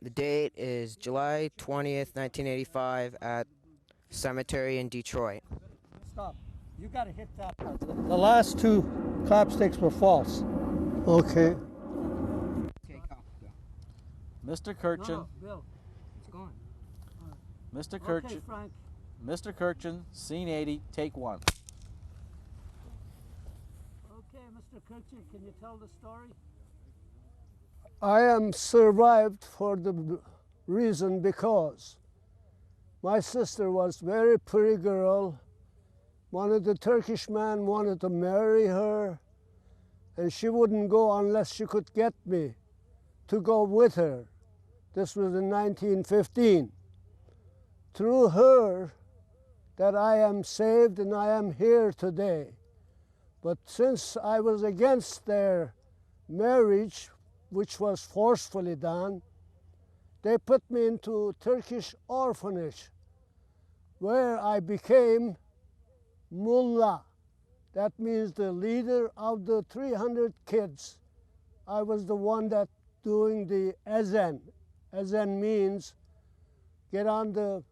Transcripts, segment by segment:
The date is July 20th, 1985 at cemetery in Detroit. Stop. You got to hit that part. The last two clapsticks were false. Okay. Mr. Kirchin. No, Bill. It's gone. Mr. Okay, Kirchin. Frank. Mr. Kirchin, scene 80, take one. Okay, Mr. Kirchin, can you tell the story? I am survived for the reason because my sister was very pretty girl. One of the Turkish man wanted to marry her, and she wouldn't go unless she could get me to go with her. This was in 1915. Through her that I am saved and I am here today. But since I was against their marriage, which was forcefully done, they put me into Turkish orphanage, where I became mullah. That means the leader of the 300 kids. I was the one that doing the ezan. Ezan means get on the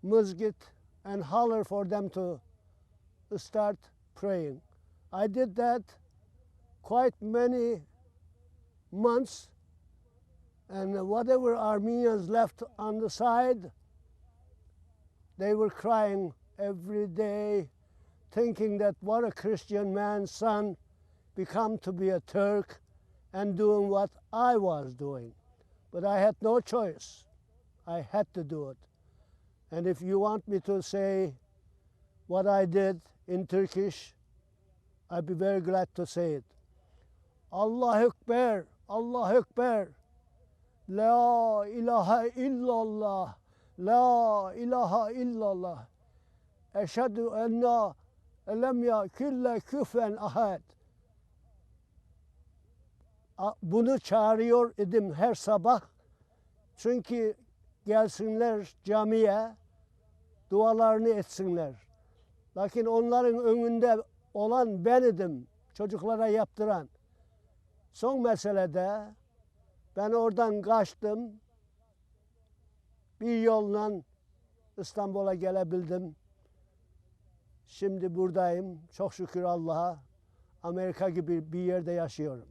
masjid and holler for them to start praying. I did that quite many months, and whatever Armenians left on the side, they were crying every day, thinking that what a Christian man's son become to be a Turk and doing what I was doing. But I had no choice. I had to do it. And if you want me to say what I did in Turkish, I'd be very glad to say it. Allah Ekber, Allah Ekber, La ilahe illallah, La ilahe illallah, Eşhedü enna lem yakille küfen ahad. Bunu çağırıyor idim her sabah. Çünkü gelsinler camiye, dualarını etsinler. Lakin onların önünde olan ben idim, çocuklara yaptıran. Son meselede ben oradan kaçtım. Bir yolla İstanbul'a gelebildim. Şimdi buradayım. Çok şükür Allah'a. Amerika gibi bir yerde yaşıyorum.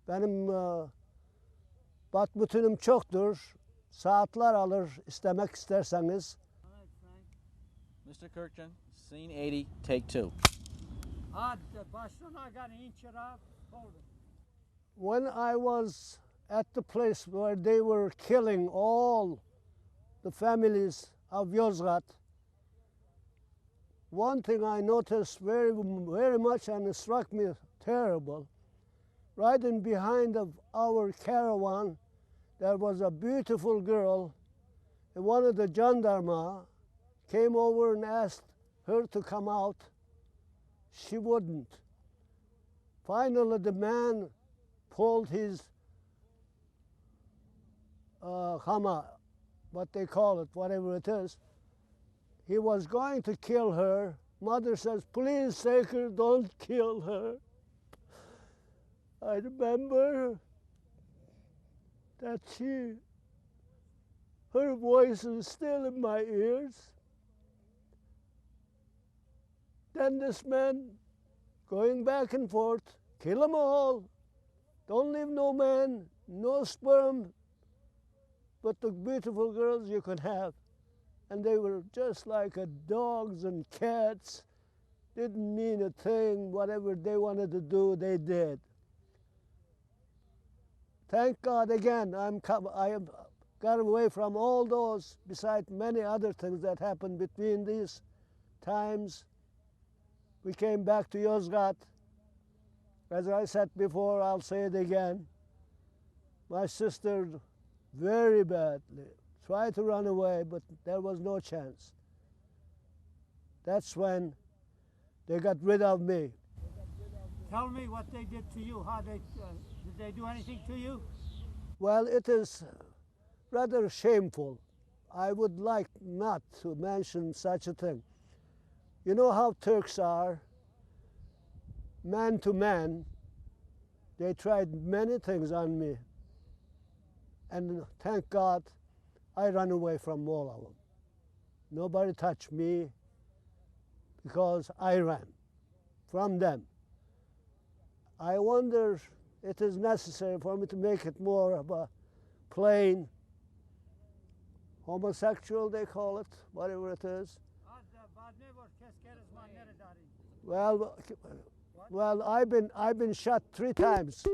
Benim batbutunum çoktur. Saatler alır istemek isterseniz. Mr. Kirchin, scene 80, take two. When I was at the place where they were killing all the families of Yozgat, one thing I noticed very much, and it struck me terrible. Right in behind of our caravan, there was a beautiful girl, and one of the gendarmes came over and asked her to come out. She wouldn't. Finally, the man pulled his hama, what they call it, whatever it is. He was going to kill her. Mother says, please take her, don't kill her. I remember that her voice is still in my ears. Then this man going back and forth, kill them all. Don't leave no man, no sperm, but the beautiful girls you could have. And they were just like dogs and cats. Didn't mean a thing. Whatever they wanted to do, they did. Thank God again, I have got away from all those, besides many other things that happened between these times. We came back to Yozgat. As I said before, I'll say it again. My sister, very badly, tried to run away, but there was no chance. That's when they got rid of me. Tell me what they did to you. How did they do anything to you? Well, it is rather shameful. I would like not to mention such a thing. You know how Turks are, man to man. They tried many things on me. and thank God I ran away from all of them. Nobody touched me because I ran from them. I wonder it is necessary for me to make it more of a plain homosexual, they call it, whatever it is. Well, I've been shot 3 times.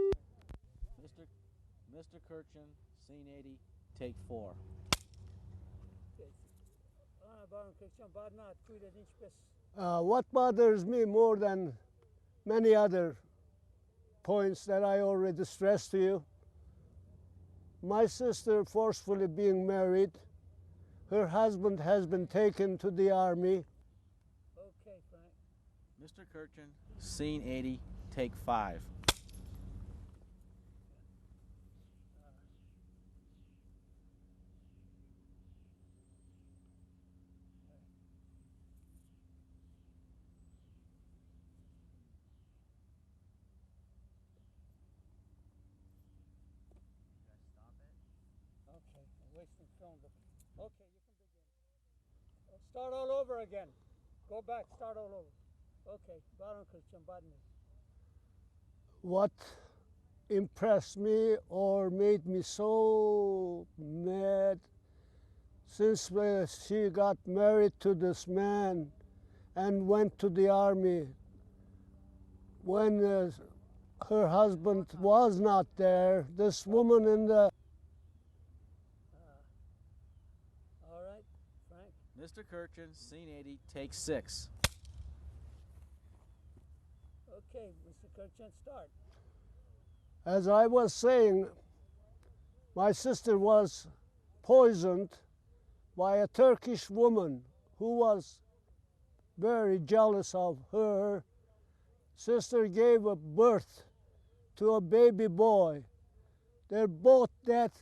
Mr. Kirchen, scene 80, take 4. What bothers me more than many other points that I already stressed to you, my sister forcefully being married, her husband has been taken to the army. Okay, Frank. Mr. Kirchen, scene 80, take 5. Okay, I'm wasting film. Okay, you can begin. Start all over again. Go back, start all over. Okay, Baron Christian Badner. What impressed me or made me so mad since she got married to this man and went to the army when her husband was not there, this woman in the All right, Frank. Mr. Kirchen, scene 80, take 6. Okay, Mr. Kirchen, start. As I was saying, my sister was poisoned by a Turkish woman who was very jealous of her. Sister gave a birth to a baby boy. They're both dead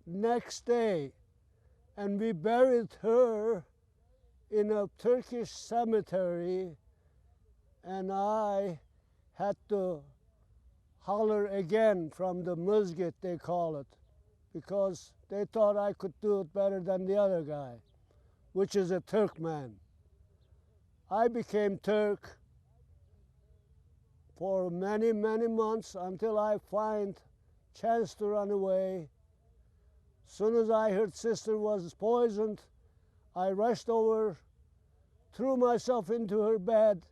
next day, and we buried her in a Turkish cemetery, and I had to holler again from the masjid, they call it, because they thought I could do it better than the other guy, which is a Turkman. I became Turk for many, many months until I find chance to run away. Soon as I heard sister was poisoned, I rushed over, threw myself into her bed,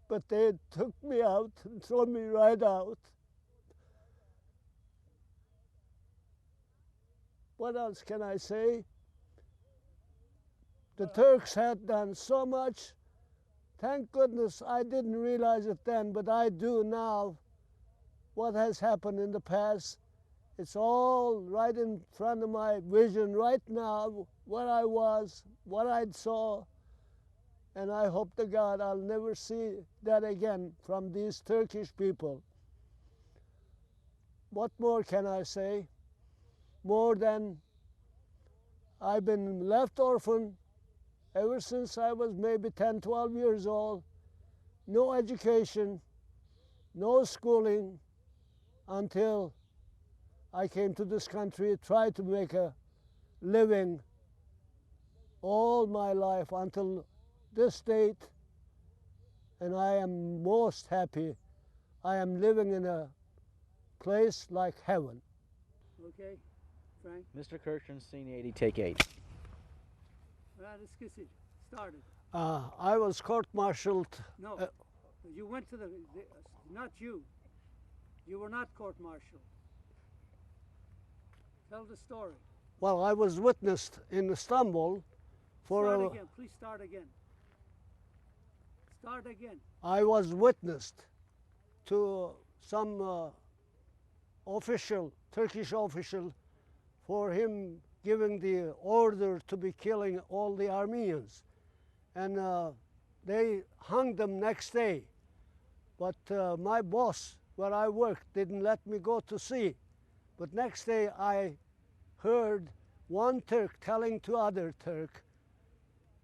but they took me out and threw me right out. What else can I say? The Turks had done so much. Thank goodness I didn't realize it then, but I do now. What has happened in the past, it's all right in front of my vision right now, where I was, what I saw, and I hope to God I'll never see that again from these Turkish people. What more can I say? More than I've been left orphan ever since I was maybe 10, 12 years old. No education, no schooling, until I came to this country, tried to make a living all my life until this date, and I am most happy. I am living in a place like heaven. Okay, Frank. Mr. Kirchen, scene 80, take 8. Discuss it. Started. I was court-martialed. No, you went to the not you. You were not court-martialed. Tell the story. Well, I was witnessed in Istanbul for Start a. again. Please start again. Start again. I was witnessed to some official, Turkish official, for him giving the order to be killing all the Armenians. And they hung them next day. But my boss, where I worked, didn't let me go to see. But next day I heard one Turk telling to other Turk,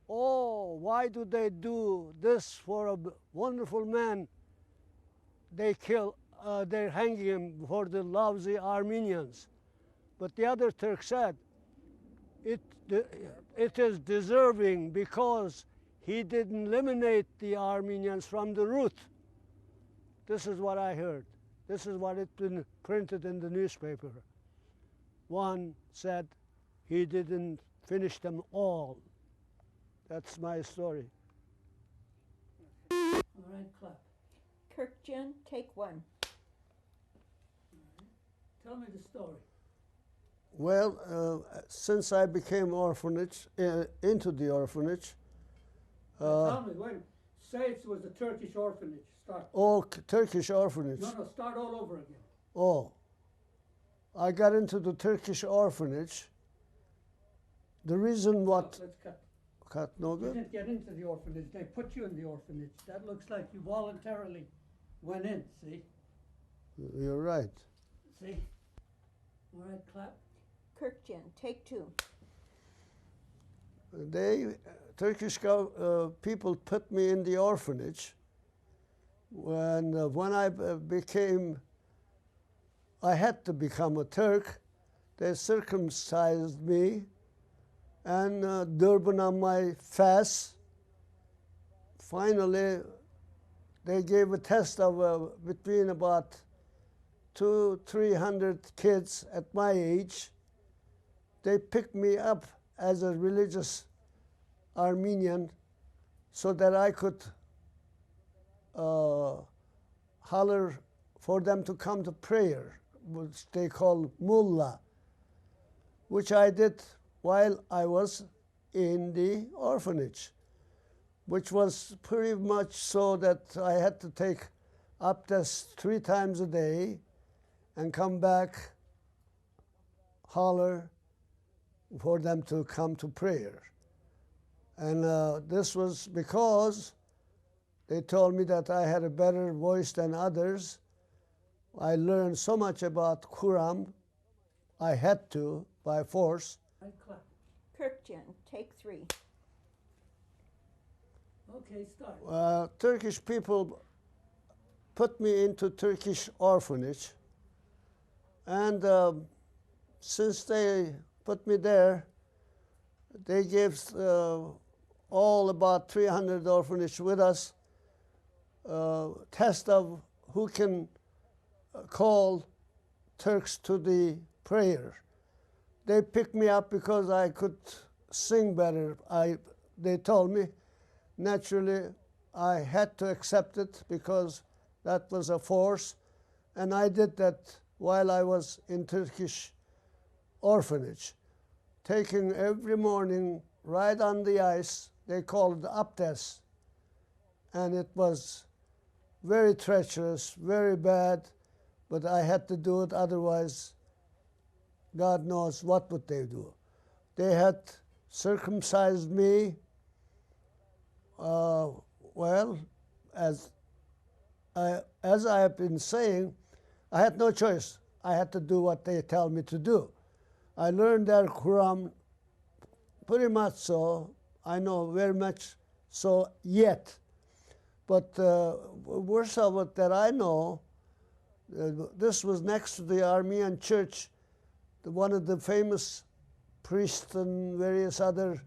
"Oh, why do they do this for a wonderful man? They're hanging him for the lousy Armenians." But the other Turk said, it, it is deserving because he didn't eliminate the Armenians from the root. This is what I heard. This is what it's been printed in the newspaper. One said he didn't finish them all. That's my story. All right, clap. Kirkjan, take one. Tell me the story. Well, since I became into the orphanage, Tell me, wait. Say it was a Turkish orphanage. Start. Turkish orphanage. No, start all over again. Oh, I got into the Turkish orphanage. The reason what... No, let's cut. Cut, no You good? didn't get into the orphanage. They put you in the orphanage. That looks like you voluntarily went in, see? You're right. See? All right, clap. Kirkjan, take two. Turkish people put me in the orphanage. When I had to become a Turk, they circumcised me and Durban on my face. Finally, they gave a test of between about 200-300 kids at my age. They picked me up as a religious Armenian so that I could holler for them to come to prayer, which they call mullah, which I did while I was in the orphanage, which was pretty much so that I had to take abdest 3 times a day and come back, holler for them to come to prayer. And this was because they told me that I had a better voice than others. I learned so much about Quran, I had to, by force. Right, clap. Kirkjan, take three. Okay, start. Turkish people put me into Turkish orphanage. And since they put me there, they gave all about 300 orphanage with us test of who can call Turks to the prayer. They picked me up because I could sing better. They told me, naturally, I had to accept it because that was a force, and I did that while I was in Turkish orphanage, taking every morning right on the ice. They called it abdest, and it was very treacherous, very bad, but I had to do it, otherwise God knows what would they do. They had circumcised me. Well, as I have been saying, I had no choice. I had to do what they tell me to do. I learned their Quran pretty much so. I know very much so yet. But worse of it that I know, this was next to the Armenian church. One of the famous priests and various other,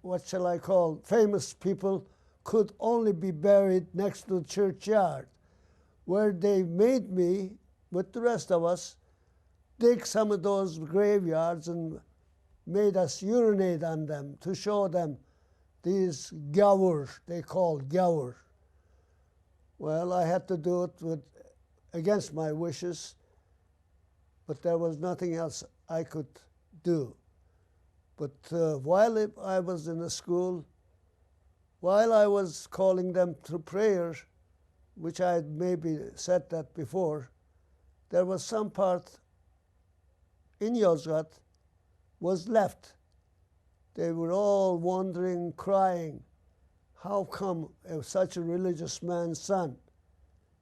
what shall I call, famous people could only be buried next to the churchyard, where they made me, with the rest of us, dig some of those graveyards and made us urinate on them to show them these gavur, they called gavur. Well, I had to do it against my wishes, but there was nothing else I could do. But while I was in the school, while I was calling them to prayer, which I had maybe said that before, there was some part in Yozgat was left. They were all wondering, crying, how come such a religious man's son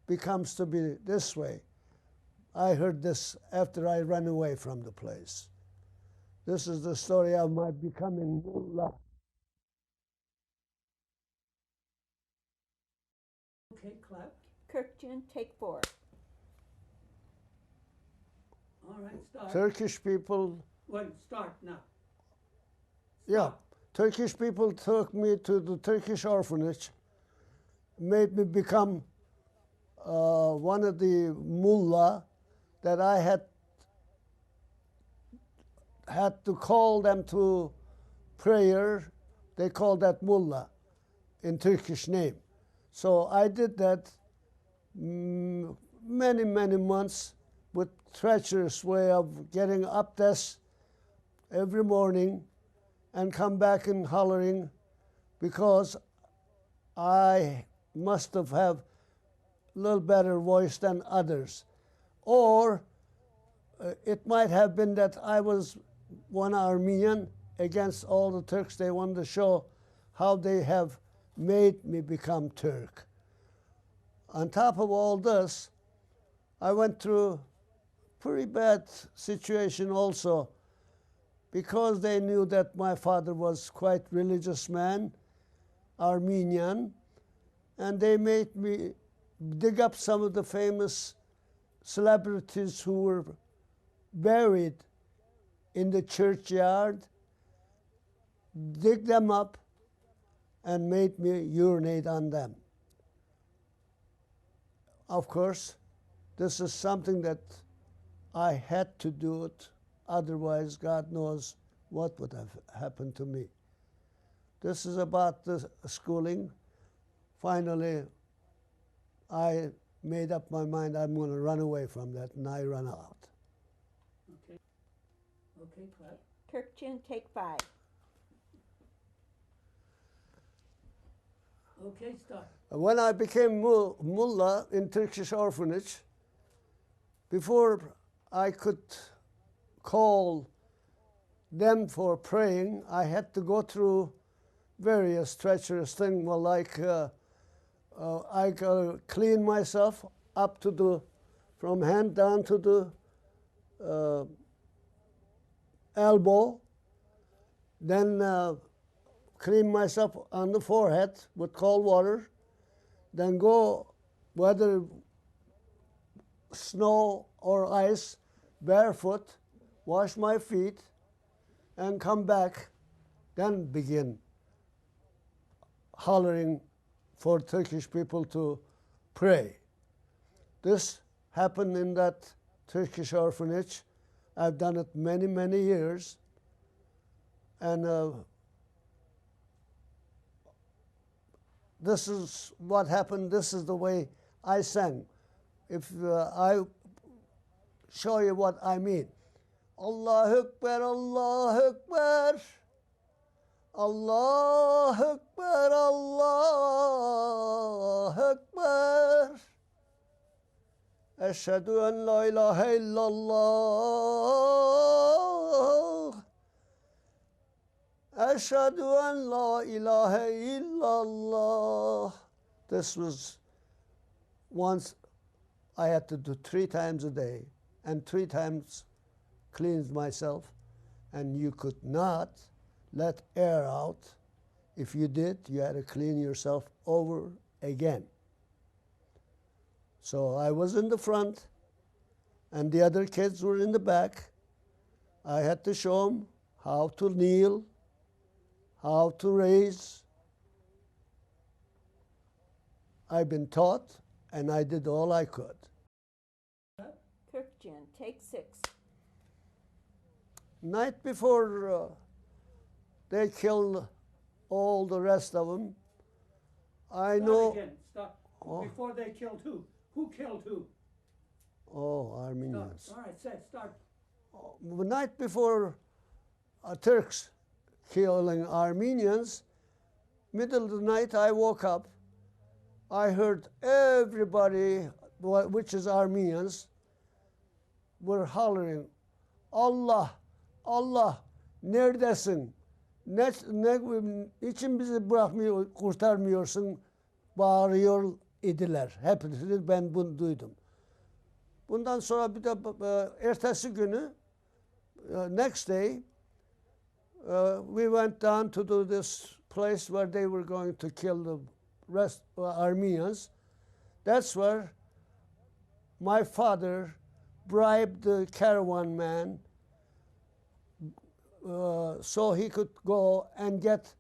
becomes to be this way? I heard this after I ran away from the place. This is the story of my becoming mullah. Okay, clap. Kirkjan, take four. All right, start. Turkish people, Well, start now. yeah, Turkish people took me to the Turkish orphanage, made me become one of the mullah that I had to call them to prayer. They called that mullah in Turkish name. So I did that many, many months with treacherous way of getting abdest every morning and come back and hollering because I must have a little better voice than others. Or it might have been that I was one Armenian against all the Turks. They wanted to show how they have made me become Turk. On top of all this, I went through pretty bad situation also because they knew that my father was quite religious man, Armenian, and they made me dig up some of the famous celebrities who were buried in the churchyard, dig them up, and made me urinate on them. Of course, this is something that I had to do it, otherwise God knows what would have happened to me. This is about the schooling. Finally, I made up my mind I'm going to run away from that, and I ran out. Okay. Okay, clap. Kirkchin, take 5. Okay, start. When I became mullah in Turkish orphanage, before I could call them for praying, I had to go through various treacherous things, well, like I gotta clean myself up to the, from hand down to the elbow, then clean myself on the forehead with cold water, then go, whether snow or ice, barefoot, wash my feet, and come back, then begin hollering for Turkish people to pray. This happened in that Turkish orphanage. I've done it many, many years. And this is what happened. This is the way I sang. If I show you what I mean. Allahu Akbar, Allahu Akbar. Allahu Akbar, Allahu Akbar. Eşhedü en la ilahe illallah. Eşhedü en la ilahe illallah. This was once I had to do 3 times a day and 3 times cleanse myself, and you could not let air out. If you did, you had to clean yourself over again. So I was in the front, and the other kids were in the back. I had to show them how to kneel, how to raise. I've been taught, and I did all I could. Kirkchin, take 6. Night before they killed all the rest of them, I Start know. again. Stop. Oh. Before they killed who? Who killed who? Oh, Start. Armenians. All right, say, start. The night before Turks killing Armenians, middle of the night I woke up. I heard everybody, which is Armenians, were hollering, Allah, Allah, neredesin? Niçin bizi bırakmıyor, kurtarmıyorsun? Bağırıyor idiler. Hepsini ben bunu duydum. Bundan sonra bir de ertesi günü, next day, we went down to this place where they were going to kill the rest Armenians. That's where my father bribed the caravan man so he could go and get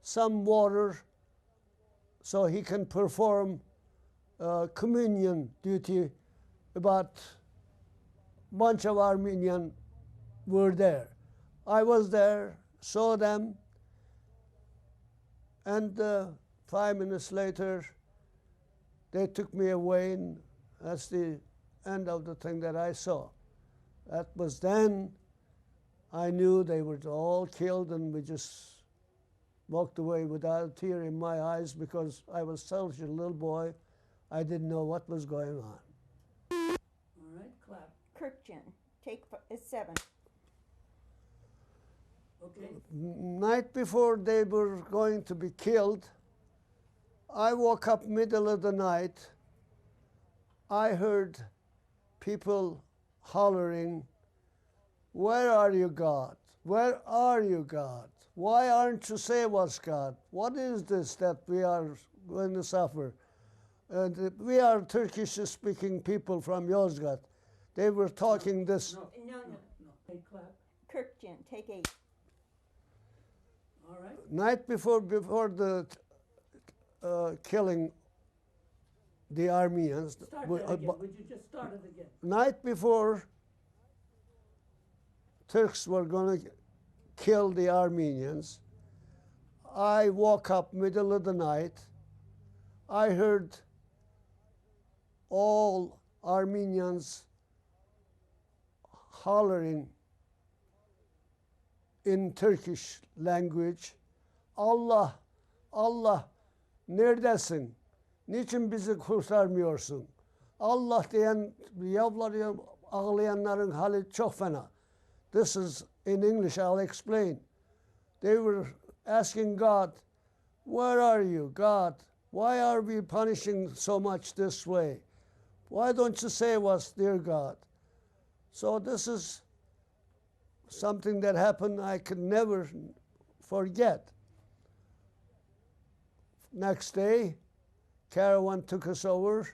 some water so he can perform communion duty. About a bunch of Armenians were there. I was there, saw them, and 5 minutes later, they took me away, and that's the end of the thing that I saw. That was then I knew they were all killed, and we just walked away without a tear in my eyes because I was such a little boy. I didn't know what was going on. All right, clap. Kirkjian, take 7. Okay. Night before they were going to be killed, I woke up middle of the night. I heard people hollering, "Where are you, God? Where are you, God? Why aren't you save us, God? What is this that we are going to suffer?" And we are Turkish-speaking people from Yozgat. They were talking this. No. No. Hey, clap. Kirkjian, take 8. All right. Night before the killing the Armenians. Start that again. Would you just start it again? Night before Turks were going to kill the Armenians, I woke up middle of the night. I heard all Armenians hollering in Turkish language, "Allah, Allah, neredesin? Niçin bizi kurtarmıyorsun?" Allah diyen yavruları ağlayanların hali çok fena. This is in English, I'll explain. They were asking God, "Where are you, God? Why are we punishing so much this way? Why don't you save us, dear God?" So this is something that happened I could never forget. Next day, caravan took us over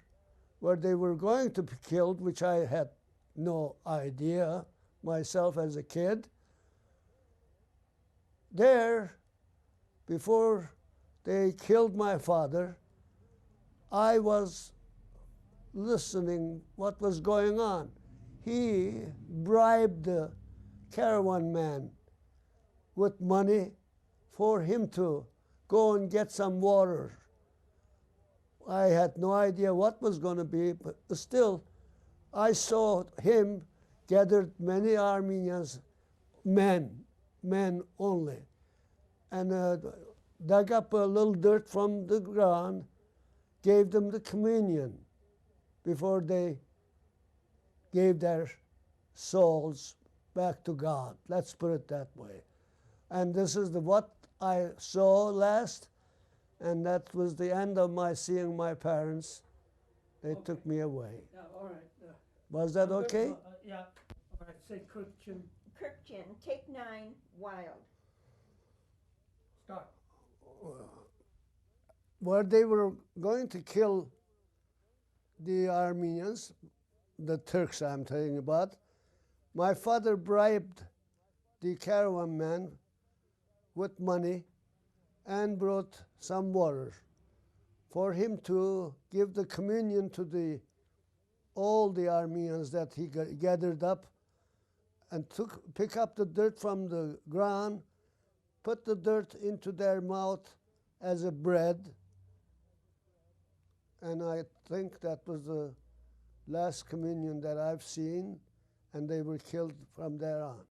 where they were going to be killed, which I had no idea myself as a kid. There, before they killed my father, I was listening what was going on. He bribed the caravan man with money for him to go and get some water. I had no idea what was going to be, but still, I saw him gathered many Armenians, men only, and dug up a little dirt from the ground, gave them the communion before they gave their souls back to God. Let's put it that way. And this is what I saw last, and that was the end of my seeing my parents. They took me away. Yeah, all right. Was that okay? Yeah. All right, say Kirkjian. Kirkjian, take 9. Wild. Start. Where they were going to kill the Armenians, the Turks I'm telling about, my father bribed the caravan man with money and brought some water for him to give the communion to all the Armenians that he gathered up, and pick up the dirt from the ground, put the dirt into their mouth as a bread, and I think that was the last communion that I've seen, and they were killed from there on.